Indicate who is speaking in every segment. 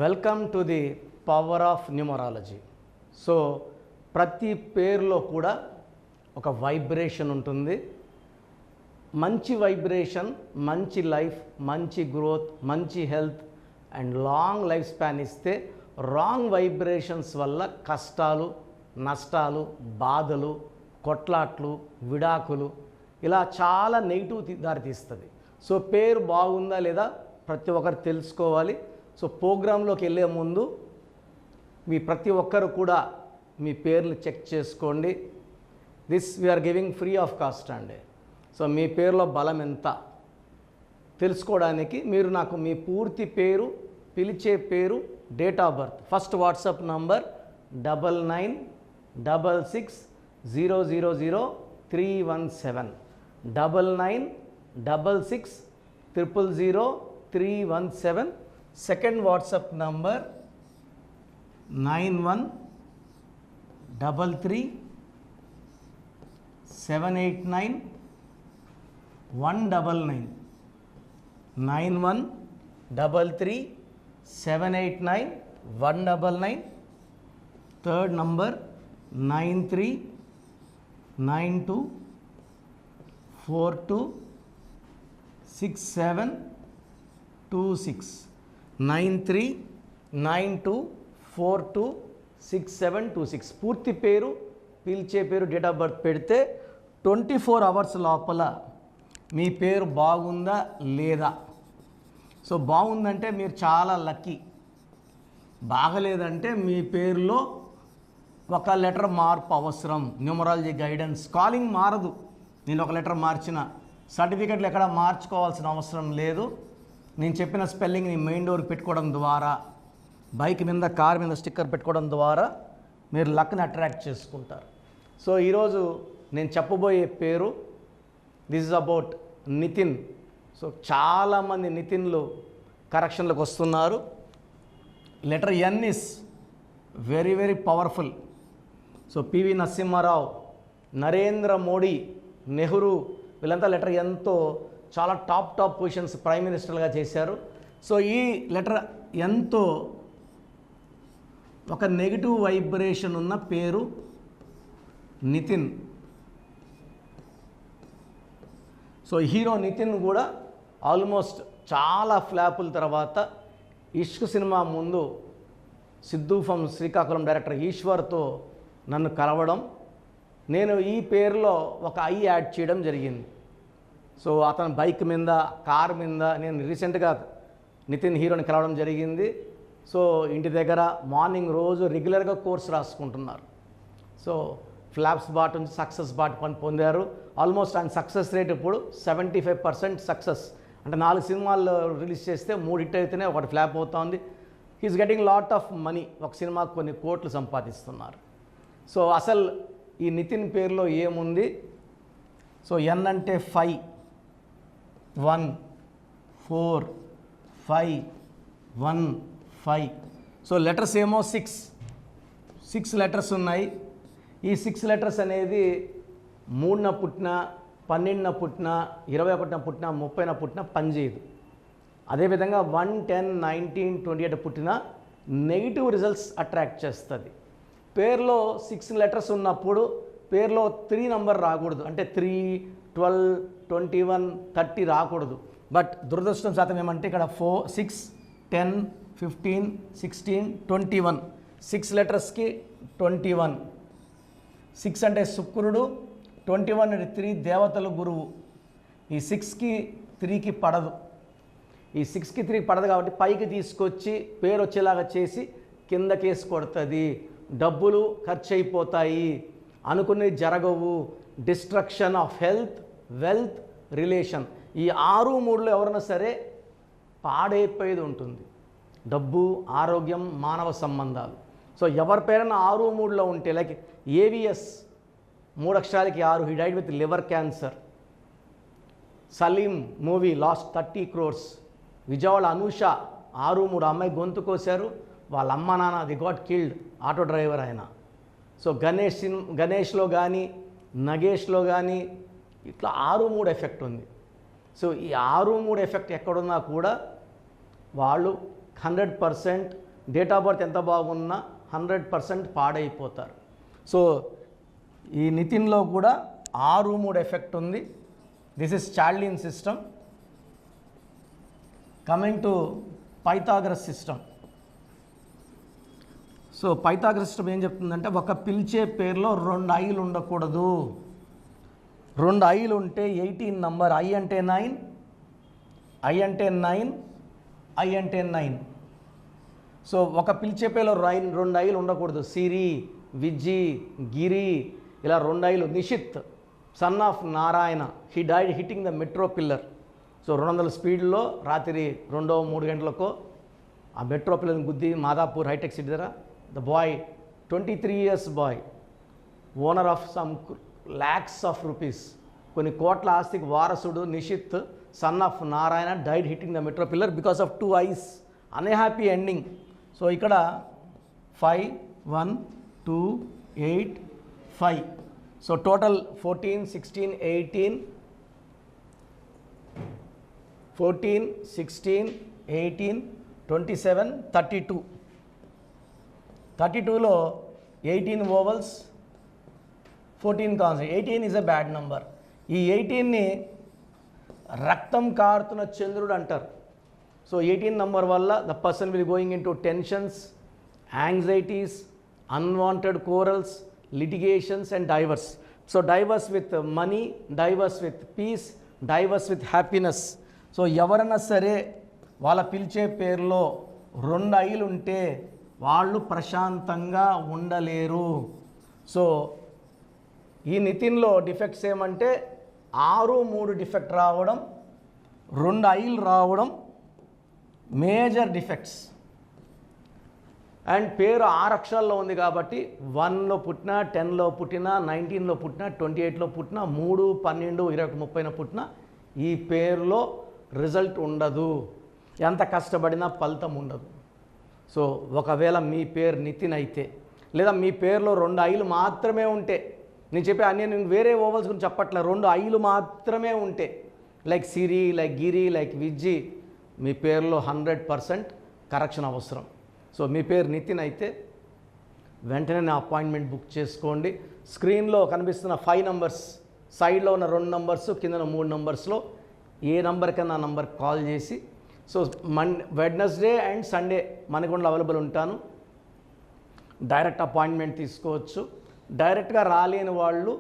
Speaker 1: Welcome to the power of numerology. So ప్రతి పేరులో కూడా ఒక వైబ్రేషన్ ఉంటుంది. మంచి వైబ్రేషన్ మంచి లైఫ్, మంచి గ్రోత్, మంచి health and long life span ఇస్తే, రాంగ్ వైబ్రేషన్స్ వల్ల కష్టాలు, నష్టాలు, బాధలు, కొట్లాట్లు, విడాకులు ఇలా చాలా నెగిటివ్ దారితీస్తుంది. సో పేరు బాగుందా లేదా ప్రతి ఒక్కరు తెలుసుకోవాలి. సో ప్రోగ్రాంలోకి వెళ్ళే ముందు మీ ప్రతి ఒక్కరు కూడా మీ పేర్లు చెక్ చేసుకోండి. This we're giving free of cost అండి. సో మీ పేరులో బలం ఎంత తెలుసుకోవడానికి మీరు నాకు మీ పూర్తి పేరు, పిలిచే పేరు, date of birth, first WhatsApp number 9966000317 9966000317. Second WhatsApp number 9133789199 9133789199. Third number 9392426726 9392426726. పూర్తి పేరు, పిలిచే పేరు, డేట్ ఆఫ్ బర్త్ పెడితే 24 అవర్స్ లోపల మీ పేరు బాగుందా లేదా. సో బాగుందంటే మీరు చాలా లక్కీ, బాగలేదంటే మీ పేరులో ఒక లెటర్ మార్పు అవసరం. న్యూమరాలజీ గైడెన్స్, కాలింగ్ మారదు. నేను ఒక లెటర్ మార్చిన, సర్టిఫికెట్లు ఎక్కడ మార్చుకోవాల్సిన అవసరం లేదు. నేను చెప్పిన స్పెల్లింగ్ని మెయిన్ డోర్ పెట్టుకోవడం ద్వారా, బైక్ మీద, కార్ మీద స్టిక్కర్ పెట్టుకోవడం ద్వారా మీరు లక్ని అట్రాక్ట్ చేసుకుంటారు. సో ఈరోజు నేను చెప్పబోయే పేరు, this is about Nitin. So చాలామంది నితిన్లు కరెక్షన్లకు వస్తున్నారు. Letter N is very very powerful. So PV Narasimha Rao, Narendra Modi, Nehru వీళ్ళంతా లెటర్ ఎన్తో చాలా టాప్ పొజిషన్స్ ప్రైమ్ మినిస్టర్గా చేశారు. సో ఈ లెటర్ ఎన్తో ఒక నెగిటివ్ వైబ్రేషన్ ఉన్న పేరు నితిన్. సో హీరో నితిన్ కూడా ఆల్మోస్ట్ చాలా ఫ్లాపుల తర్వాత ఇష్క్ సినిమా ముందు సిద్ధూ ఫ్రమ్ శ్రీకాకుళం డైరెక్టర్ ఈశ్వర్తో నన్ను కలవడం, నేను ఈ పేరులో ఒక ఐ యాడ్ చేయడం జరిగింది. సో అతను బైక్ మీద, కార్ మీద నేను రీసెంట్గా నితిన్ హీరోని కలవడం జరిగింది. సో ఇంటి దగ్గర మార్నింగ్ రోజు రెగ్యులర్గా కోర్స్ రాసుకుంటున్నారు. సో ఫ్లాప్స్ బాట్ నుంచి సక్సెస్ బాట్ పొందారు. ఆల్మోస్ట్ ఆయన సక్సెస్ రేట్ ఇప్పుడు 75% సక్సెస్. అంటే 4 సినిమాలు రిలీజ్ చేస్తే 3 హిట్ అయితేనే ఒకటి ఫ్లాప్ అవుతుంది. He is getting lot of money. ఒక సినిమాకు కొన్ని కోట్లు సంపాదిస్తున్నారు. సో అసలు ఈ నితిన్ పేరులో ఏముంది? సో ఎన్ అంటే 5, 1 4 5 1 5. సో లెటర్స్ ఏమో 6 లెటర్స్ ఉన్నాయి. ఈ 6 లెటర్స్ అనేది 3న పుట్టినా, 12న పుట్టినా, 21న పుట్టినా, 30న పుట్టినా పనిచేయదు. అదేవిధంగా 1 10 19 28 పుట్టినా నెగిటివ్ రిజల్ట్స్ అట్రాక్ట్ చేస్తుంది. పేరులో 6 లెటర్స్ ఉన్నప్పుడు పేరులో 3 నంబర్ రాకూడదు. అంటే 3 12 21 30 రాకూడదు. బట్ దురదృష్టం శాతం ఏమంటే ఇక్కడ 4 6 10 15 16 21 6 లెటర్స్కి 21. 6 అంటే శుక్రుడు, 21 అంటే 3 దేవతలు, గురువు. ఈ 6కి 3కి పడదు. ఈ 6కి 3 పడదు కాబట్టి పైకి తీసుకొచ్చి పేరు వచ్చేలాగా చేసి కిందకేసి కొడుతుంది. డబ్బులు ఖర్చు అయిపోతాయి, అనుకునేవి జరగవు, destruction of health, wealth, relation. ఈ 6 3లో ఎవరైనా సరే పాడైపోయేది ఉంటుంది. డబ్బు, ఆరోగ్యం, మానవ సంబంధాలు. సో ఎవరి పేరైనా 6 3లో ఉంటే, లైక్ ఏవిఎస్ 3 అక్షరాలకి 6, he died with liver cancer. Saleem movie lost 30 crores. Vijayawada Anusha 6 3 అమ్మాయి గొంతు కోశారు, వాళ్ళ అమ్మ నాన్న they got killed, auto driver ఆయన. సో గణేష్లో కానీ, నగేష్లో కానీ ఇట్లా 6 3 ఎఫెక్ట్ ఉంది. సో ఈ 6 3 ఎఫెక్ట్ ఎక్కడున్నా కూడా వాళ్ళు 100%, డేట్ ఆఫ్ బర్త్ ఎంత బాగున్నా 100% పాడైపోతారు. సో ఈ నితిన్లో కూడా 6-3 ఎఫెక్ట్ ఉంది. This is చార్లిన్ system. Coming to Pythagoras system. So Pythagoras system ఏం చెప్తుందంటే, ఒక పిలిచే పేరులో 2 ఐలు ఉండకూడదు. 2 ఐలు ఉంటే 18 నంబర్. ఐ అంటే 9, ఐ అంటే 9, ఐ అంటే 9. సో ఒక పిలిచే పేరులో 2 ఐలు ఉండకూడదు. సిరి, విజ్జి, గిరి, ఇలా 2 ఐలు. Nishith son of Narayana, he died hitting the metro pillar. So 200 స్పీడ్లో రాత్రి 2-3 గంటలకో ఆ మెట్రో పిల్లర్ని గుద్ది మాదాపూర్ హైటెక్ సిటీ దగ్గర. The boy 23 years boy, owner of some lakhs of rupees, కొన్ని కోట్ల ఆస్తికి వారసుడు Nishith son of Narayana died hitting the metro pillar because of 2 eyes. Unhappy ending. So ఇక్కడ 5, 1, 2, 8, 5. So total 14, 16, 18, 14, 16, 18, 27, 32. 32లో 18 vowels, 14 consonant. 18 is a bad number. ఈ 18ని రక్తం కారుతున్న చంద్రుడు అంటారు. So 18 number వల్ల the person will going in to tensions, anxieties, unwanted corals, litigations and diverse. So divorce with money, divorce with peace, divorce with happiness. So ఎవరైనా సరే వాళ్ళ పిలిచే పేరులో 2 ఐలు ఉంటే వాళ్ళు ప్రశాంతంగా ఉండలేరు. సో ఈ నితిన్లో డిఫెక్ట్స్ ఏమంటే 6-3 డిఫెక్ట్ రావడం, 2 ఐలు రావడం మేజర్ డిఫెక్ట్స్. అండ్ పేరు 6 అక్షరాల్లో ఉంది కాబట్టి 1లో పుట్టినా, 10లో పుట్టినా, 19లో పుట్టినా, 28లో పుట్టినా, 3, 12, 21, 30న పుట్టినా ఈ పేరులో రిజల్ట్ ఉండదు. ఎంత కష్టపడినా ఫలితం ఉండదు. సో ఒకవేళ మీ పేరు నితిన్ అయితే, లేదా మీ పేరులో 2 ఐలు మాత్రమే ఉంటే, నేను చెప్పే అన్నీ నేను వేరే ఓవల్స్ గురించి చెప్పట్లే, 2 ఐలు మాత్రమే ఉంటే, లైక్ సిరి, లైక్ గిరి, లైక్ విజ్జి, మీ పేరులో 100% కరెక్షన్ అవసరం. సో మీ పేరు నితిన్ అయితే వెంటనే నా అపాయింట్మెంట్ బుక్ చేసుకోండి. స్క్రీన్లో కనిపిస్తున్న 5 నంబర్స్, సైడ్లో ఉన్న 2 నంబర్స్, కింద 3 నంబర్స్లో ఏ నంబర్కైనా ఆ నంబర్ కాల్ చేసి, సో వెడ్నెస్డే అండ్ సండే మనకొండలో అవైలబుల్ ఉంటాను. డైరెక్ట్ అపాయింట్మెంట్ తీసుకోవచ్చు. డైరెక్ట్గా రాలేని వాళ్ళు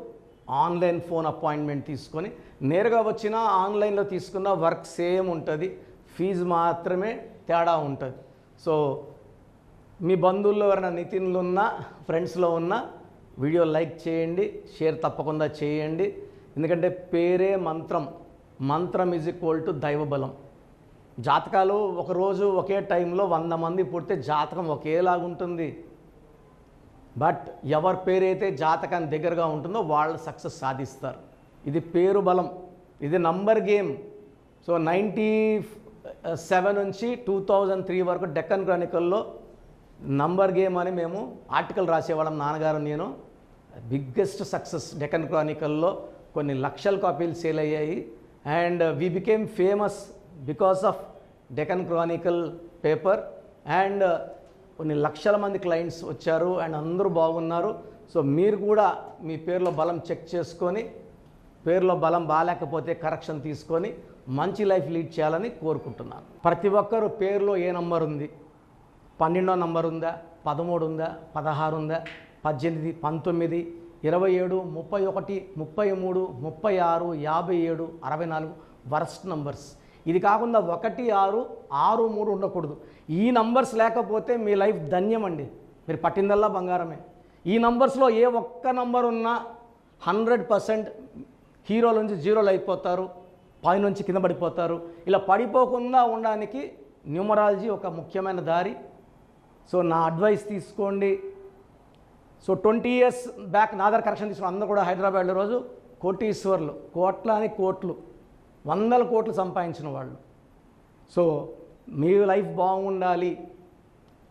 Speaker 1: ఆన్లైన్ ఫోన్ అపాయింట్మెంట్ తీసుకొని, నేరుగా వచ్చినా ఆన్లైన్లో తీసుకున్న వర్క్ సేమ్ ఉంటుంది, ఫీజు మాత్రమే తేడా ఉంటుంది. సో మీ బంధువుల్లో ఎవరైనా నితిన్లు ఉన్నా, ఫ్రెండ్స్లో ఉన్న వీడియో లైక్ చేయండి, షేర్ తప్పకుండా చేయండి. ఎందుకంటే పేరే మంత్రం, మంత్రం ఈజ్ ఈక్వల్ టు దైవబలం. జాతకాలు ఒకరోజు ఒకే టైంలో 100 మంది పుడితే జాతకం ఒకేలాగుంటుంది. బట్ ఎవరి పేరైతే జాతకానికి దగ్గరగా ఉంటుందో వాళ్ళు సక్సెస్ సాధిస్తారు. ఇది పేరు బలం, ఇది నంబర్ గేమ్. సో 97 నుంచి 2003 వరకు డెక్కన్ క్రానికల్లో నంబర్ గేమ్ అని మేము ఆర్టికల్ రాసేవాళ్ళం, నాన్నగారు నేను. బిగ్గెస్ట్ సక్సెస్ డెక్కన్ క్రానికల్లో కొన్ని లక్షల కాపీలు సేల్ అయ్యాయి. And we became famous because of Deccan Chronicle paper. And కొన్ని లక్షల మంది క్లయింట్స్ వచ్చారు అండ్ అందరూ బాగున్నారు. సో మీరు కూడా మీ పేరులో బలం చెక్ చేసుకొని, పేరులో బలం బాగాలేకపోతే కరెక్షన్ తీసుకొని మంచి లైఫ్ లీడ్ చేయాలని కోరుకుంటున్నాను. ప్రతి ఒక్కరు పేరులో ఏ నంబర్ ఉంది, 12వ నంబర్ ఉందా, 13 ఉందా, 16 ఉందా, 18, 19, 27, 31, 33, 36, 57, 64 వర్స్ట్ నంబర్స్. ఇది కాకుండా 1, 6, 6, 3 ఉండకూడదు. ఈ నంబర్స్ లేకపోతే మీ లైఫ్ ధన్యం అండి, మీరు పట్టిందల్లా బంగారమే. ఈ నంబర్స్లో ఏ ఒక్క నంబర్ ఉన్నా 100% హీరోల నుంచి జీరోలు అయిపోతారు, పైనుంచి కింద పడిపోతారు. ఇలా పడిపోకుండా ఉండడానికి న్యూమరాలజీ ఒక ముఖ్యమైన దారి. సో నా అడ్వైస్ తీసుకోండి. సో 20 years బ్యాక్ నా దగ్గర కరెక్షన్ తీసుకున్న అందరూ కూడా హైదరాబాద్లో రోజు కోటీశ్వర్లు, కోట్లు, 100 కోట్లు సంపాదించిన వాళ్ళు. సో మీ లైఫ్ బాగుండాలి.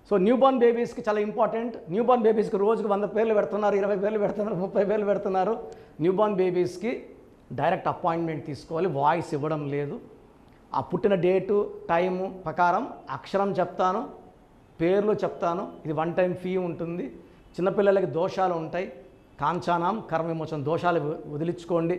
Speaker 1: సో న్యూబార్న్ బేబీస్కి చాలా ఇంపార్టెంట్. న్యూబార్న్ బేబీస్కి రోజుకు 100 పేర్లు పెడుతున్నారు, 20 పేర్లు పెడుతున్నారు, 30 పేర్లు పెడుతున్నారు. న్యూబార్న్ బేబీస్కి డైరెక్ట్ అపాయింట్మెంట్ తీసుకోవాలి, వాయిస్ ఇవ్వడం లేదు. ఆ పుట్టిన డేటు టైము ప్రకారం అక్షరం చెప్తాను, పేర్లు చెప్తాను. ఇది 1 టైం ఫీ ఉంటుంది. చిన్నపిల్లలకి దోషాలు ఉంటాయి. కాంచానాం కర్మ విమోచన, దోషాలు వదిలించుకోండి.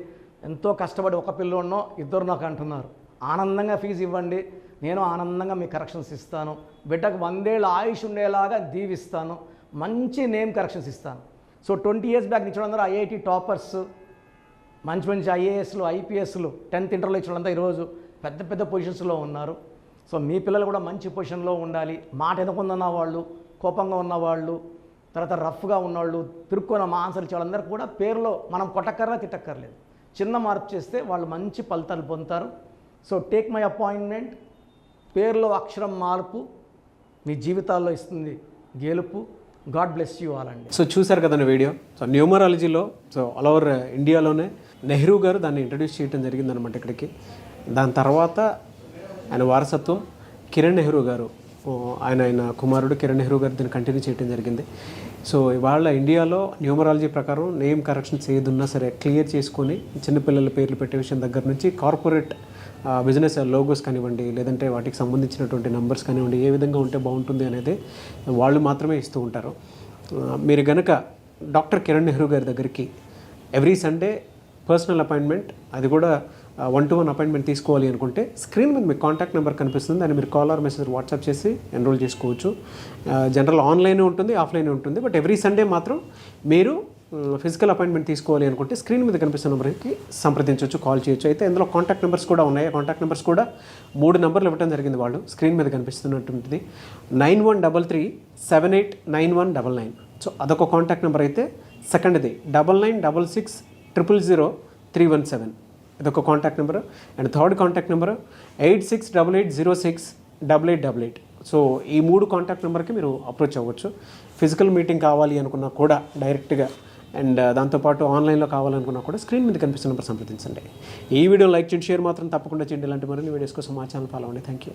Speaker 1: ఎంతో కష్టపడి ఒక పిల్లోన్నో ఇద్దరు నాకు అంటున్నారు. ఆనందంగా ఫీజు ఇవ్వండి, నేను ఆనందంగా మీ కరెక్షన్స్ ఇస్తాను. బిడ్డకు 100 ఏళ్ళ ఆయుష్ ఉండేలాగా దీవిస్తాను. మంచి నేమ్ కరెక్షన్స్ ఇస్తాను. సో 20 years బ్యాక్ ఇచ్చిన అందరూ ఐఐటి టాపర్స్, మంచి మంచి ఐఏఎస్లు, ఐపీఎస్లు, 10th ఇంటర్లో ఇచ్చిన వాళ్ళంతా ఈరోజు పెద్ద పెద్ద పొజిషన్స్లో ఉన్నారు. సో మీ పిల్లలు కూడా మంచి పొజిషన్లో ఉండాలి. మాట ఎదుకున్న వాళ్ళు, కోపంగా ఉన్నవాళ్ళు, తర్వాత రఫ్గా ఉన్నవాళ్ళు, తిరుక్కున్న ఆన్సర్లు ఇచ్చే వాళ్ళందరూ కూడా పేరులో మనం కొట్టక్కర్లా తిట్టక్కర్లేదు. చిన్న మార్పు చేస్తే వాళ్ళు మంచి ఫలితాలు పొందుతారు. So take my appointment. పేరులో అక్షరం మార్పు మీ జీవితాల్లో ఇస్తుంది గెలుపు. గాడ్ బ్లెస్ యూ ఆల్ అండి.
Speaker 2: సో చూశారు కదండి వీడియో. సో న్యూమరాలజీలో సో ఆల్ ఓవర్ ఇండియాలోనే నెహ్రూ గారు దాన్ని ఇంట్రడ్యూస్ చేయడం జరిగిందనమాట ఇక్కడికి. దాని తర్వాత ఆయన వారసత్వం కిరణ్ నెహ్రూ గారు, ఆయన కుమారుడు కిరణ్ నెహ్రూ గారు దీన్ని కంటిన్యూ చేయడం జరిగింది. సో ఇవాళ ఇండియాలో న్యూమరాలజీ ప్రకారం నేమ్ కరెక్షన్స్ ఏదున్నా సరే క్లియర్ చేసుకొని చిన్నపిల్లల పేర్లు పెట్టే విషయం దగ్గర నుంచి కార్పొరేట్ బిజినెస్ లోగోస్ కానివ్వండి, లేదంటే వాటికి సంబంధించినటువంటి నంబర్స్ కానివ్వండి, ఏ విధంగా ఉంటే బాగుంటుంది అనేది వాళ్ళు మాత్రమే ఇస్తూ ఉంటారు. మీరు కనుక డాక్టర్ కిరణ్ నెహ్రూ గారి దగ్గరికి ఎవ్రీ సండే పర్సనల్ అపాయింట్మెంట్, అది కూడా 1-to-1 అపాయింట్మెంట్ తీసుకోవాలి అనుకుంటే స్క్రీన్ మీద మీకు కాంటాక్ట్ నెంబర్ కనిపిస్తుంది. దాన్ని మీరు కాల్ ఆర్ మెసేజ్ వాట్సాప్ చేసి ఎన్రోల్ చేసుకోవచ్చు. జనరల్ ఆన్లైన్ ఉంటుంది, ఆఫ్లైన్ ఉంటుంది. బట్ ఎవ్రీ సండే మాత్రం మీరు ఫిజికల్ అపాయింట్మెంట్ తీసుకోవాలి అనుకుంటే స్క్రీన్ మీద కనిపిస్తున్న నెంబర్కి సంప్రదించవచ్చు, కాల్ చేయొచ్చు. అయితే ఇందులో కాంటాక్ట్ నెంబర్స్ కూడా ఉన్నాయి. కాంటాక్ట్ నెంబర్స్ కూడా 3 నెంబర్లు ఇవ్వడం జరిగింది. వాళ్ళు స్క్రీన్ మీద కనిపిస్తున్నటువంటిది 9133789199. సో అదొక కాంటాక్ట్ నెంబర్. అయితే సెకండ్ది 9966000317, ఇదొక contact number. And third contact number 8688068888. So ఈ 3 కాంటాక్ట్ నెంబర్కి మీరు అప్రోచ్ అవ్వచ్చు. ఫిజికల్ మీటింగ్ కావాలి అనుకున్నా కూడా డైరెక్ట్గా, అండ్ దాంతోపాటు ఆన్లైన్లో కావాలనుకున్నా కూడా స్క్రీన్ మీద కనిపిస్తున్న నెంబర్ సంప్రదించండి. ఈ వీడియో లైక్ చేయండి, షేర్ మాత్రం తప్పకుండా చేయండి. ఇలాంటి మరిన్ని వీడియోస్ కోసం మా ఛానల్ ఫాలో అవ్వండి. Thank you.